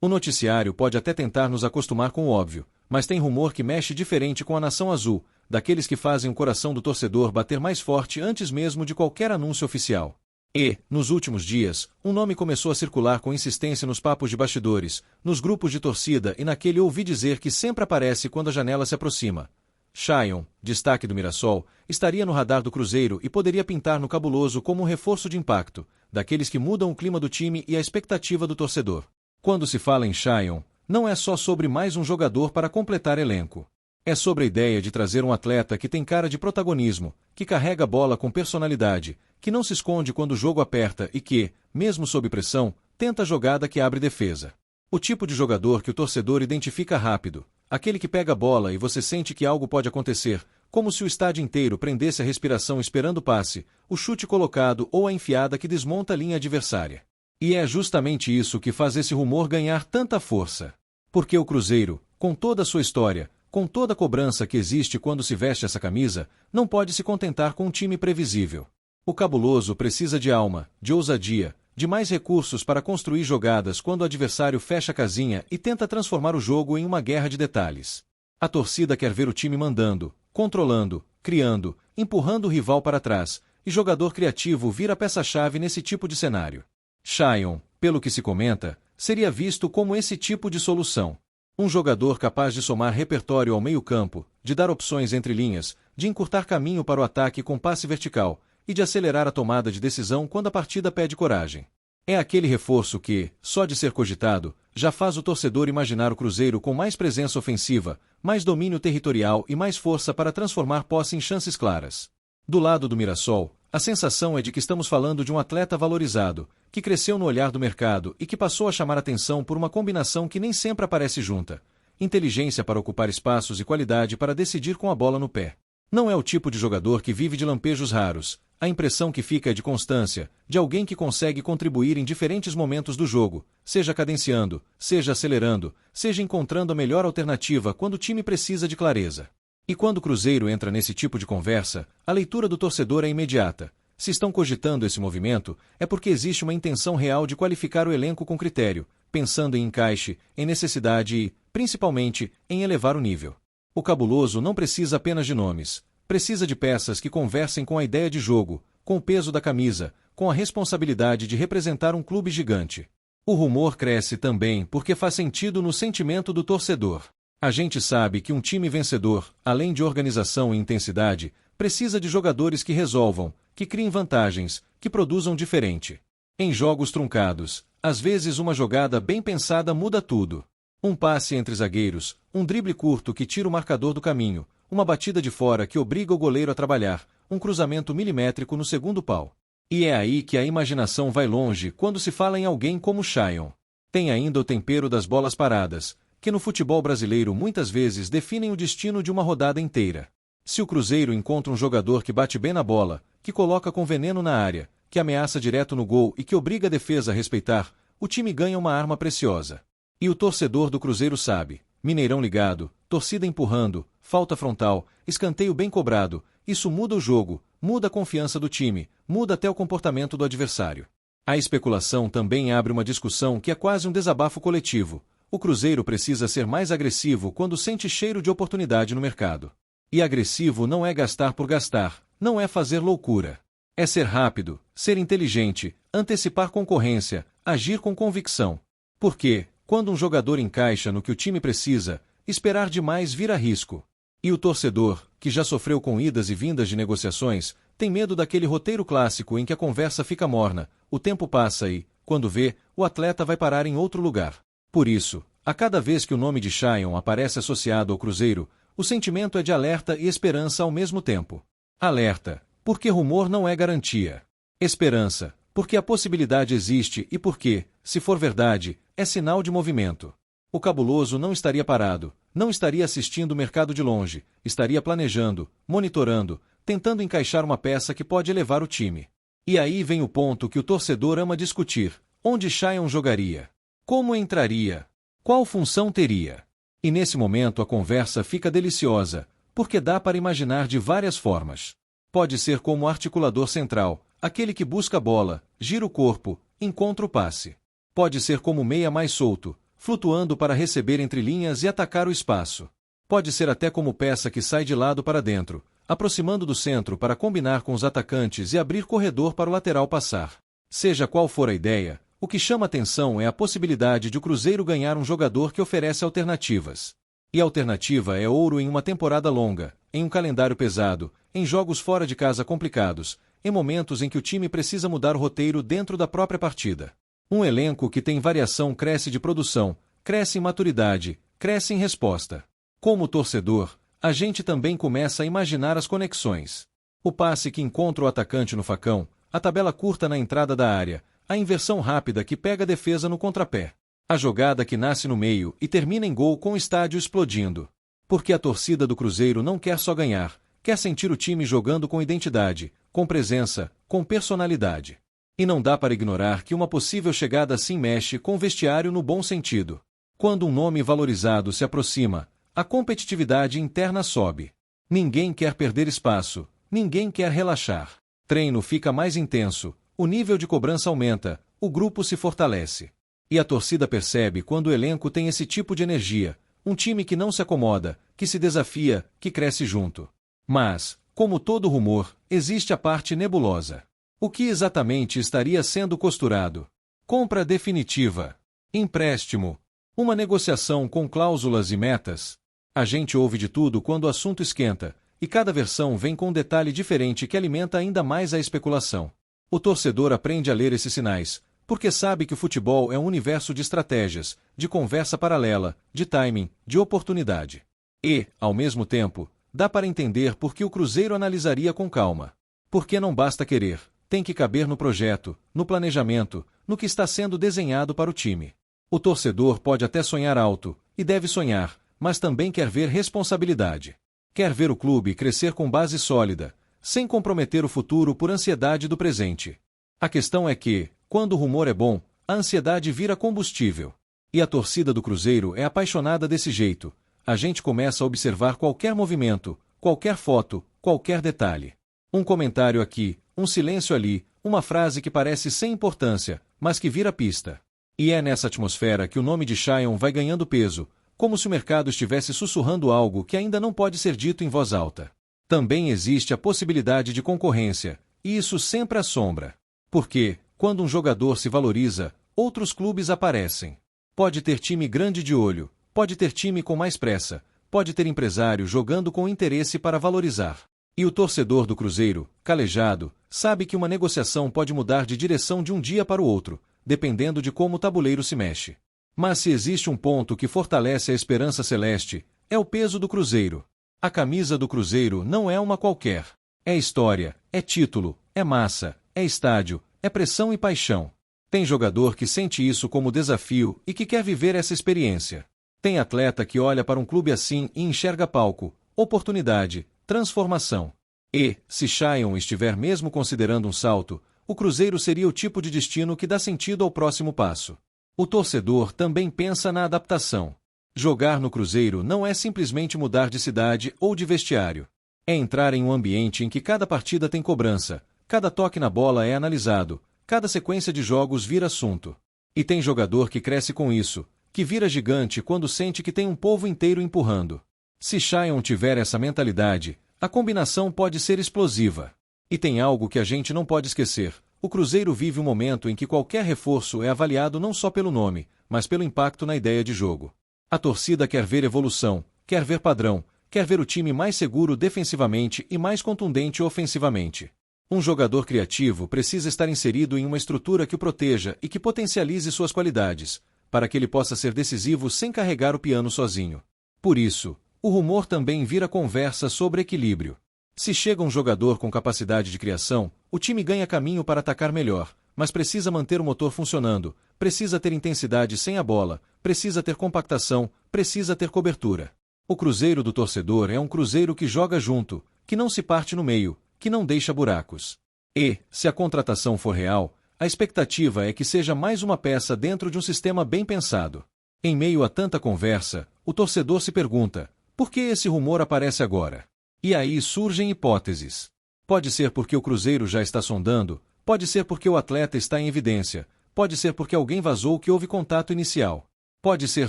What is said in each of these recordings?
O noticiário pode até tentar nos acostumar com o óbvio, mas tem rumor que mexe diferente com a nação azul, daqueles que fazem o coração do torcedor bater mais forte antes mesmo de qualquer anúncio oficial. E, nos últimos dias, um nome começou a circular com insistência nos papos de bastidores, nos grupos de torcida e naquele ouvi dizer que sempre aparece quando a janela se aproxima. Chaion, destaque do Mirassol, estaria no radar do Cruzeiro e poderia pintar no Cabuloso como um reforço de impacto, daqueles que mudam o clima do time e a expectativa do torcedor. Quando se fala em Chaion, não é só sobre mais um jogador para completar elenco. É sobre a ideia de trazer um atleta que tem cara de protagonismo, que carrega a bola com personalidade, que não se esconde quando o jogo aperta e que, mesmo sob pressão, tenta a jogada que abre defesa. O tipo de jogador que o torcedor identifica rápido, aquele que pega a bola e você sente que algo pode acontecer, como se o estádio inteiro prendesse a respiração esperando o passe, o chute colocado ou a enfiada que desmonta a linha adversária. E é justamente isso que faz esse rumor ganhar tanta força. Porque o Cruzeiro, com toda a sua história, com toda a cobrança que existe quando se veste essa camisa, não pode se contentar com um time previsível. O Cabuloso precisa de alma, de ousadia, de mais recursos para construir jogadas quando o adversário fecha a casinha e tenta transformar o jogo em uma guerra de detalhes. A torcida quer ver o time mandando, controlando, criando, empurrando o rival para trás, e jogador criativo vira peça-chave nesse tipo de cenário. Chaion, pelo que se comenta, seria visto como esse tipo de solução. Um jogador capaz de somar repertório ao meio-campo, de dar opções entre linhas, de encurtar caminho para o ataque com passe vertical, e de acelerar a tomada de decisão quando a partida pede coragem. É aquele reforço que, só de ser cogitado, já faz o torcedor imaginar o Cruzeiro com mais presença ofensiva, mais domínio territorial e mais força para transformar posse em chances claras. Do lado do Mirassol, a sensação é de que estamos falando de um atleta valorizado, que cresceu no olhar do mercado e que passou a chamar atenção por uma combinação que nem sempre aparece junta: inteligência para ocupar espaços e qualidade para decidir com a bola no pé. Não é o tipo de jogador que vive de lampejos raros, a impressão que fica é de constância, de alguém que consegue contribuir em diferentes momentos do jogo, seja cadenciando, seja acelerando, seja encontrando a melhor alternativa quando o time precisa de clareza. E quando o Cruzeiro entra nesse tipo de conversa, a leitura do torcedor é imediata. Se estão cogitando esse movimento, é porque existe uma intenção real de qualificar o elenco com critério, pensando em encaixe, em necessidade e, principalmente, em elevar o nível. O Cabuloso não precisa apenas de nomes. Precisa de peças que conversem com a ideia de jogo, com o peso da camisa, com a responsabilidade de representar um clube gigante. O rumor cresce também porque faz sentido no sentimento do torcedor. A gente sabe que um time vencedor, além de organização e intensidade, precisa de jogadores que resolvam, que criem vantagens, que produzam diferente. Em jogos truncados, às vezes uma jogada bem pensada muda tudo. Um passe entre zagueiros, um drible curto que tira o marcador do caminho, uma batida de fora que obriga o goleiro a trabalhar, um cruzamento milimétrico no segundo pau. E é aí que a imaginação vai longe quando se fala em alguém como Chaion. Tem ainda o tempero das bolas paradas, que no futebol brasileiro muitas vezes definem o destino de uma rodada inteira. Se o Cruzeiro encontra um jogador que bate bem na bola, que coloca com veneno na área, que ameaça direto no gol e que obriga a defesa a respeitar, o time ganha uma arma preciosa. E o torcedor do Cruzeiro sabe: Mineirão ligado, torcida empurrando, falta frontal, escanteio bem cobrado, isso muda o jogo, muda a confiança do time, muda até o comportamento do adversário. A especulação também abre uma discussão que é quase um desabafo coletivo. O Cruzeiro precisa ser mais agressivo quando sente cheiro de oportunidade no mercado. E agressivo não é gastar por gastar, não é fazer loucura. É ser rápido, ser inteligente, antecipar concorrência, agir com convicção. Porque, quando um jogador encaixa no que o time precisa, esperar demais vira risco. E o torcedor, que já sofreu com idas e vindas de negociações, tem medo daquele roteiro clássico em que a conversa fica morna, o tempo passa e, quando vê, o atleta vai parar em outro lugar. Por isso, a cada vez que o nome de Chaion aparece associado ao Cruzeiro, o sentimento é de alerta e esperança ao mesmo tempo. Alerta, porque rumor não é garantia. Esperança, porque a possibilidade existe e porque, se for verdade, é sinal de movimento. O Cabuloso não estaria parado, não estaria assistindo o mercado de longe, estaria planejando, monitorando, tentando encaixar uma peça que pode elevar o time. E aí vem o ponto que o torcedor ama discutir: onde Chaion jogaria? Como entraria? Qual função teria? E nesse momento a conversa fica deliciosa, porque dá para imaginar de várias formas. Pode ser como articulador central, aquele que busca a bola, gira o corpo, encontra o passe. Pode ser como meia mais solto, flutuando para receber entre linhas e atacar o espaço. Pode ser até como peça que sai de lado para dentro, aproximando do centro para combinar com os atacantes e abrir corredor para o lateral passar. Seja qual for a ideia, o que chama atenção é a possibilidade de o Cruzeiro ganhar um jogador que oferece alternativas. E a alternativa é ouro em uma temporada longa, em um calendário pesado, em jogos fora de casa complicados, em momentos em que o time precisa mudar o roteiro dentro da própria partida. Um elenco que tem variação cresce de produção, cresce em maturidade, cresce em resposta. Como torcedor, a gente também começa a imaginar as conexões. O passe que encontra o atacante no facão, a tabela curta na entrada da área, a inversão rápida que pega a defesa no contrapé. A jogada que nasce no meio e termina em gol com o estádio explodindo. Porque a torcida do Cruzeiro não quer só ganhar, quer sentir o time jogando com identidade, com presença, com personalidade. E não dá para ignorar que uma possível chegada assim mexe com o vestiário no bom sentido. Quando um nome valorizado se aproxima, a competitividade interna sobe. Ninguém quer perder espaço, ninguém quer relaxar. Treino fica mais intenso, o nível de cobrança aumenta, o grupo se fortalece. E a torcida percebe quando o elenco tem esse tipo de energia, um time que não se acomoda, que se desafia, que cresce junto. Mas, como todo rumor, existe a parte nebulosa. O que exatamente estaria sendo costurado? Compra definitiva. Empréstimo. Uma negociação com cláusulas e metas. A gente ouve de tudo quando o assunto esquenta, e cada versão vem com um detalhe diferente que alimenta ainda mais a especulação. O torcedor aprende a ler esses sinais, porque sabe que o futebol é um universo de estratégias, de conversa paralela, de timing, de oportunidade. E, ao mesmo tempo, dá para entender por que o Cruzeiro analisaria com calma. Porque não basta querer, tem que caber no projeto, no planejamento, no que está sendo desenhado para o time. O torcedor pode até sonhar alto, e deve sonhar, mas também quer ver responsabilidade. Quer ver o clube crescer com base sólida, sem comprometer o futuro por ansiedade do presente. A questão é que, quando o rumor é bom, a ansiedade vira combustível. E a torcida do Cruzeiro é apaixonada desse jeito. A gente começa a observar qualquer movimento, qualquer foto, qualquer detalhe. Um comentário aqui, um silêncio ali, uma frase que parece sem importância, mas que vira pista. E é nessa atmosfera que o nome de Sion vai ganhando peso, como se o mercado estivesse sussurrando algo que ainda não pode ser dito em voz alta. Também existe a possibilidade de concorrência, e isso sempre assombra. Porque, quando um jogador se valoriza, outros clubes aparecem. Pode ter time grande de olho, pode ter time com mais pressa, pode ter empresário jogando com interesse para valorizar. E o torcedor do Cruzeiro, calejado, sabe que uma negociação pode mudar de direção de um dia para o outro, dependendo de como o tabuleiro se mexe. Mas se existe um ponto que fortalece a esperança celeste, é o peso do Cruzeiro. A camisa do Cruzeiro não é uma qualquer. É história, é título, é massa, é estádio, é pressão e paixão. Tem jogador que sente isso como desafio e que quer viver essa experiência. Tem atleta que olha para um clube assim e enxerga palco, oportunidade, transformação. E, se Sion estiver mesmo considerando um salto, o Cruzeiro seria o tipo de destino que dá sentido ao próximo passo. O torcedor também pensa na adaptação. Jogar no Cruzeiro não é simplesmente mudar de cidade ou de vestiário. É entrar em um ambiente em que cada partida tem cobrança, cada toque na bola é analisado, cada sequência de jogos vira assunto. E tem jogador que cresce com isso, que vira gigante quando sente que tem um povo inteiro empurrando. Se Sion tiver essa mentalidade, a combinação pode ser explosiva. E tem algo que a gente não pode esquecer. O Cruzeiro vive um momento em que qualquer reforço é avaliado não só pelo nome, mas pelo impacto na ideia de jogo. A torcida quer ver evolução, quer ver padrão, quer ver o time mais seguro defensivamente e mais contundente ofensivamente. Um jogador criativo precisa estar inserido em uma estrutura que o proteja e que potencialize suas qualidades, para que ele possa ser decisivo sem carregar o piano sozinho. Por isso, o rumor também vira conversa sobre equilíbrio. Se chega um jogador com capacidade de criação, o time ganha caminho para atacar melhor, mas precisa manter o motor funcionando, precisa ter intensidade sem a bola, precisa ter compactação, precisa ter cobertura. O Cruzeiro do torcedor é um Cruzeiro que joga junto, que não se parte no meio, que não deixa buracos. E, se a contratação for real, a expectativa é que seja mais uma peça dentro de um sistema bem pensado. Em meio a tanta conversa, o torcedor se pergunta: por que esse rumor aparece agora? E aí surgem hipóteses. Pode ser porque o Cruzeiro já está sondando, pode ser porque o atleta está em evidência, pode ser porque alguém vazou que houve contato inicial. Pode ser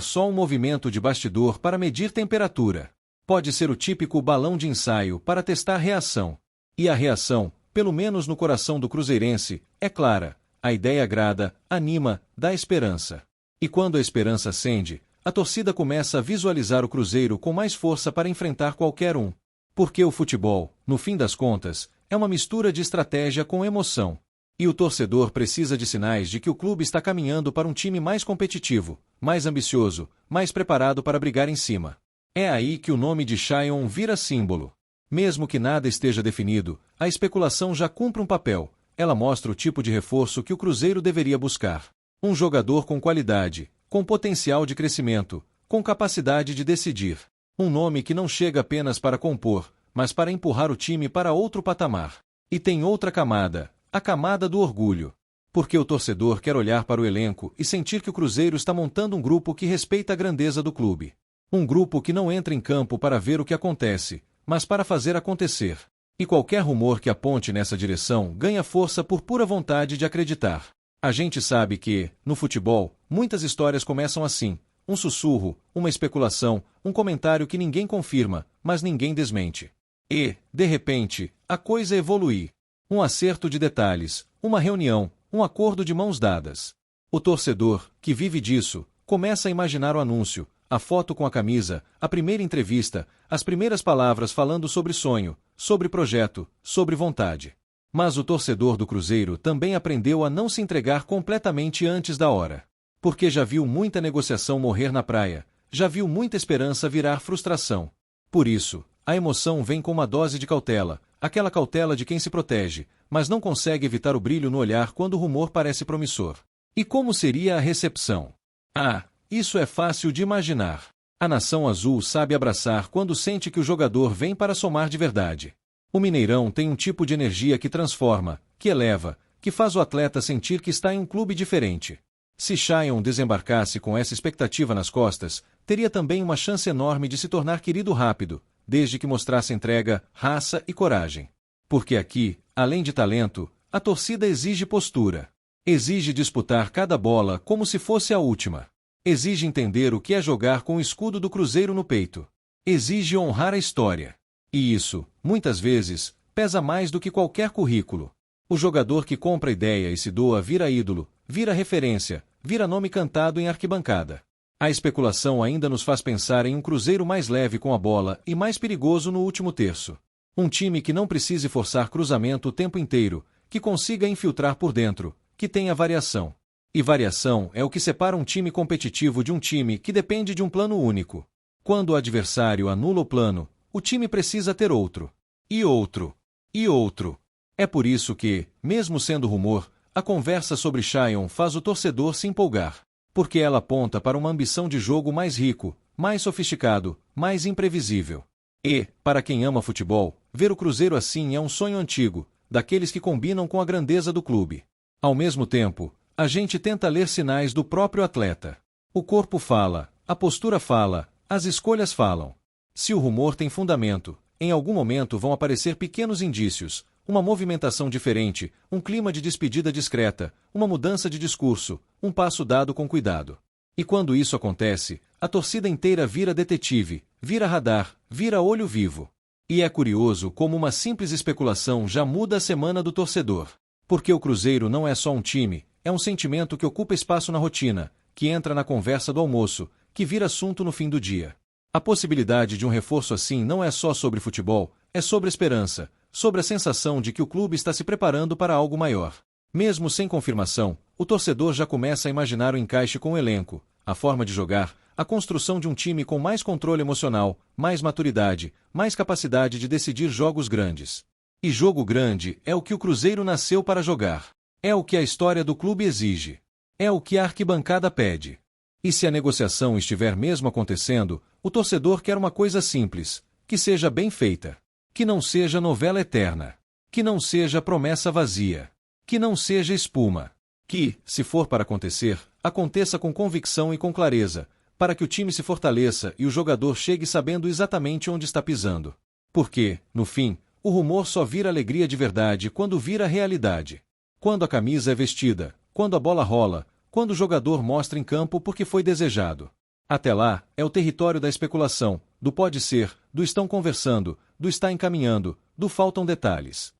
só um movimento de bastidor para medir temperatura. Pode ser o típico balão de ensaio para testar reação. E a reação, pelo menos no coração do cruzeirense, é clara. A ideia agrada, anima, dá esperança. E quando a esperança acende, a torcida começa a visualizar o Cruzeiro com mais força para enfrentar qualquer um. Porque o futebol, no fim das contas, é uma mistura de estratégia com emoção. E o torcedor precisa de sinais de que o clube está caminhando para um time mais competitivo, mais ambicioso, mais preparado para brigar em cima. É aí que o nome de Chayon vira símbolo. Mesmo que nada esteja definido, a especulação já cumpre um papel. Ela mostra o tipo de reforço que o Cruzeiro deveria buscar. Um jogador com qualidade, com potencial de crescimento, com capacidade de decidir. Um nome que não chega apenas para compor, mas para empurrar o time para outro patamar. E tem outra camada, a camada do orgulho. Porque o torcedor quer olhar para o elenco e sentir que o Cruzeiro está montando um grupo que respeita a grandeza do clube. Um grupo que não entra em campo para ver o que acontece, mas para fazer acontecer. E qualquer rumor que aponte nessa direção ganha força por pura vontade de acreditar. A gente sabe que, no futebol, muitas histórias começam assim. Um sussurro, uma especulação, um comentário que ninguém confirma, mas ninguém desmente. E, de repente, a coisa evolui. Um acerto de detalhes, uma reunião, um acordo de mãos dadas. O torcedor, que vive disso, começa a imaginar o anúncio, a foto com a camisa, a primeira entrevista, as primeiras palavras falando sobre sonho, sobre projeto, sobre vontade. Mas o torcedor do Cruzeiro também aprendeu a não se entregar completamente antes da hora. Porque já viu muita negociação morrer na praia, já viu muita esperança virar frustração. Por isso, a emoção vem com uma dose de cautela, aquela cautela de quem se protege, mas não consegue evitar o brilho no olhar quando o rumor parece promissor. E como seria a recepção? Ah, isso é fácil de imaginar. A nação azul sabe abraçar quando sente que o jogador vem para somar de verdade. O Mineirão tem um tipo de energia que transforma, que eleva, que faz o atleta sentir que está em um clube diferente. Se Chayon desembarcasse com essa expectativa nas costas, teria também uma chance enorme de se tornar querido rápido, desde que mostrasse entrega, raça e coragem. Porque aqui, além de talento, a torcida exige postura. Exige disputar cada bola como se fosse a última. Exige entender o que é jogar com o escudo do Cruzeiro no peito. Exige honrar a história. E isso, muitas vezes, pesa mais do que qualquer currículo. O jogador que compra a ideia e se doa vira ídolo, vira referência, vira nome cantado em arquibancada. A especulação ainda nos faz pensar em um Cruzeiro mais leve com a bola e mais perigoso no último terço. Um time que não precise forçar cruzamento o tempo inteiro, que consiga infiltrar por dentro, que tenha variação. E variação é o que separa um time competitivo de um time que depende de um plano único. Quando o adversário anula o plano, o time precisa ter outro. E outro. E outro. É por isso que, mesmo sendo rumor, a conversa sobre Chayon faz o torcedor se empolgar. Porque ela aponta para uma ambição de jogo mais rico, mais sofisticado, mais imprevisível. E, para quem ama futebol, ver o Cruzeiro assim é um sonho antigo, daqueles que combinam com a grandeza do clube. Ao mesmo tempo, a gente tenta ler sinais do próprio atleta. O corpo fala, a postura fala, as escolhas falam. Se o rumor tem fundamento, em algum momento vão aparecer pequenos indícios, uma movimentação diferente, um clima de despedida discreta, uma mudança de discurso, um passo dado com cuidado. E quando isso acontece, a torcida inteira vira detetive, vira radar, vira olho vivo. E é curioso como uma simples especulação já muda a semana do torcedor. Porque o Cruzeiro não é só um time, é um sentimento que ocupa espaço na rotina, que entra na conversa do almoço, que vira assunto no fim do dia. A possibilidade de um reforço assim não é só sobre futebol, é sobre esperança, sobre a sensação de que o clube está se preparando para algo maior. Mesmo sem confirmação, o torcedor já começa a imaginar o encaixe com o elenco, a forma de jogar, a construção de um time com mais controle emocional, mais maturidade, mais capacidade de decidir jogos grandes. E jogo grande é o que o Cruzeiro nasceu para jogar. É o que a história do clube exige. É o que a arquibancada pede. E se a negociação estiver mesmo acontecendo, o torcedor quer uma coisa simples, que seja bem feita. Que não seja novela eterna. Que não seja promessa vazia. Que não seja espuma. Que, se for para acontecer, aconteça com convicção e com clareza, para que o time se fortaleça e o jogador chegue sabendo exatamente onde está pisando. Porque, no fim, o rumor só vira alegria de verdade quando vira realidade. Quando a camisa é vestida, quando a bola rola, quando o jogador mostra em campo porque foi desejado. Até lá, é o território da especulação, do pode ser, do estão conversando, do está encaminhando, do faltam detalhes.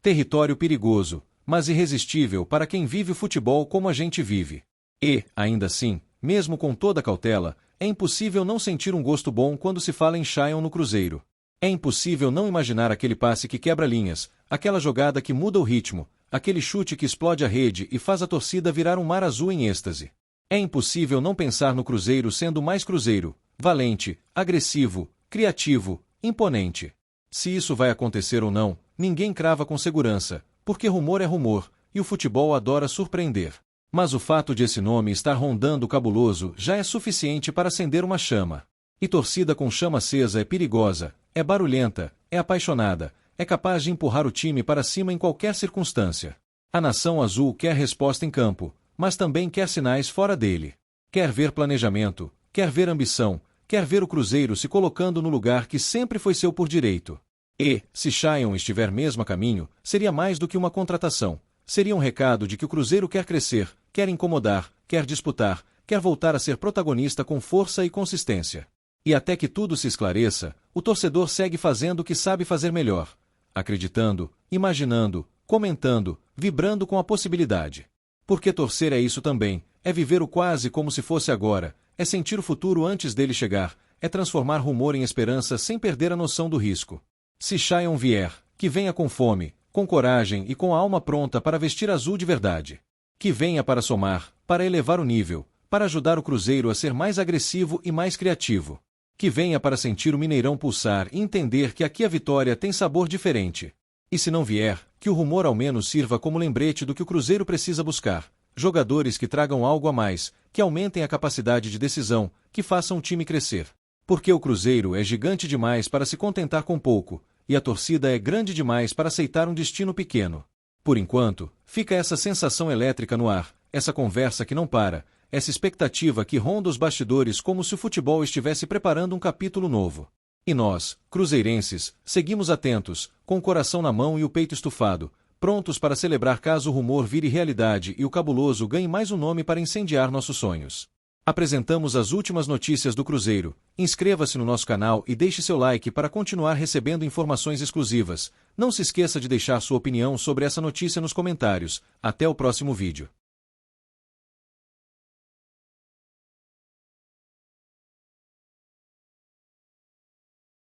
Território perigoso, mas irresistível para quem vive o futebol como a gente vive. E, ainda assim, mesmo com toda a cautela, é impossível não sentir um gosto bom quando se fala em Sion no Cruzeiro. É impossível não imaginar aquele passe que quebra linhas, aquela jogada que muda o ritmo, aquele chute que explode a rede e faz a torcida virar um mar azul em êxtase. É impossível não pensar no Cruzeiro sendo mais Cruzeiro, valente, agressivo, criativo, imponente. Se isso vai acontecer ou não, ninguém crava com segurança, porque rumor é rumor, e o futebol adora surpreender. Mas o fato de esse nome estar rondando o cabuloso já é suficiente para acender uma chama. E torcida com chama acesa é perigosa, é barulhenta, é apaixonada, é capaz de empurrar o time para cima em qualquer circunstância. A nação azul quer resposta em campo, mas também quer sinais fora dele. Quer ver planejamento, quer ver ambição, quer ver o Cruzeiro se colocando no lugar que sempre foi seu por direito. E, se Sion estiver mesmo a caminho, seria mais do que uma contratação. Seria um recado de que o Cruzeiro quer crescer, quer incomodar, quer disputar, quer voltar a ser protagonista com força e consistência. E até que tudo se esclareça, o torcedor segue fazendo o que sabe fazer melhor. Acreditando, imaginando, comentando, vibrando com a possibilidade. Porque torcer é isso também, é viver o quase como se fosse agora, é sentir o futuro antes dele chegar, é transformar rumor em esperança sem perder a noção do risco. Se Sion vier, que venha com fome, com coragem e com a alma pronta para vestir azul de verdade. Que venha para somar, para elevar o nível, para ajudar o Cruzeiro a ser mais agressivo e mais criativo. Que venha para sentir o Mineirão pulsar e entender que aqui a vitória tem sabor diferente. E se não vier, que o rumor ao menos sirva como lembrete do que o Cruzeiro precisa buscar. Jogadores que tragam algo a mais, que aumentem a capacidade de decisão, que façam o time crescer. Porque o Cruzeiro é gigante demais para se contentar com pouco, e a torcida é grande demais para aceitar um destino pequeno. Por enquanto, fica essa sensação elétrica no ar, essa conversa que não para, essa expectativa que ronda os bastidores como se o futebol estivesse preparando um capítulo novo. E nós, cruzeirenses, seguimos atentos, com o coração na mão e o peito estufado, prontos para celebrar caso o rumor vire realidade e o cabuloso ganhe mais um nome para incendiar nossos sonhos. Apresentamos as últimas notícias do Cruzeiro. Inscreva-se no nosso canal e deixe seu like para continuar recebendo informações exclusivas. Não se esqueça de deixar sua opinião sobre essa notícia nos comentários. Até o próximo vídeo.